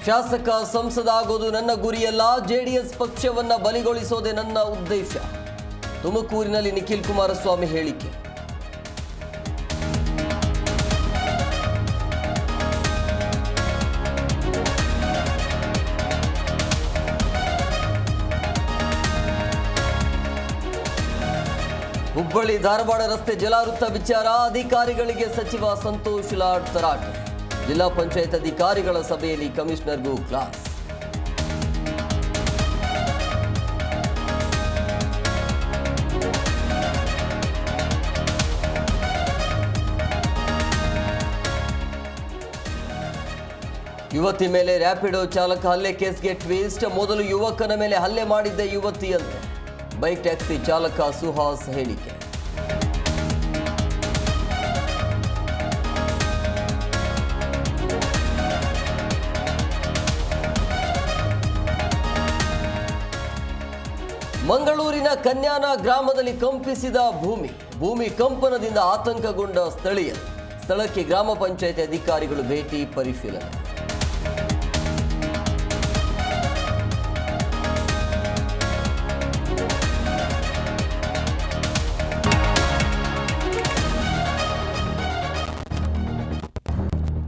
ಶಾಸಕ ಸಂಸದ ಆಗೋದು ನನ್ನ ಗುರಿಯಲ್ಲ, ಜೆಡಿಎಸ್ ಪಕ್ಷವನ್ನ ಬಲಿಗೊಳಿಸೋದೇ ನನ್ನ ಉದ್ದೇಶ. ತುಮಕೂರಿನಲ್ಲಿ ನಿಖಿಲ್ ಕುಮಾರಸ್ವಾಮಿ ಹೇಳಿಕೆ. ಹುಬ್ಬಳ್ಳಿ ಧಾರವಾಡ ರಸ್ತೆ ಜಲಾವೃತ ವಿಚಾರ, ಅಧಿಕಾರಿಗಳಿಗೆ ಸಚಿವ ಸಂತೋಷ್ ಲಾಡ್ ತರಾಟೆ. ಜಿಲ್ಲಾ ಪಂಚಾಯತ್ ಅಧಿಕಾರಿಗಳ ಸಭೆಯಲ್ಲಿ ಕಮಿಷನರ್ಗೂ ಕ್ಲಾಸ್. ಯುವತಿ ಮೇಲೆ ರ್ಯಾಪಿಡೋ ಚಾಲಕ ಹಲ್ಲೆ ಕೇಸ್ಗೆ ಟ್ವಿಸ್ಟ್. ಮೊದಲು ಯುವಕನ ಮೇಲೆ ಹಲ್ಲೆ ಮಾಡಿದ್ದ ಯುವತಿಯಂತೆ. ಬೈಕ್ ಟ್ಯಾಕ್ಸಿ ಚಾಲಕ ಸುಹಾಸ್ ಹೇಳಿಕೆ. ಮಂಗಳೂರಿನ ಕನ್ಯಾನ ಗ್ರಾಮದಲ್ಲಿ ಕಂಪಿಸಿದ ಭೂಮಿ ಕಂಪನದಿಂದ ಆತಂಕಗೊಂಡ ಸ್ಥಳೀಯರು. ಸ್ಥಳಕ್ಕೆ ಗ್ರಾಮ ಪಂಚಾಯತ್ ಅಧಿಕಾರಿಗಳು ಭೇಟಿ ಪರಿಶೀಲನೆ.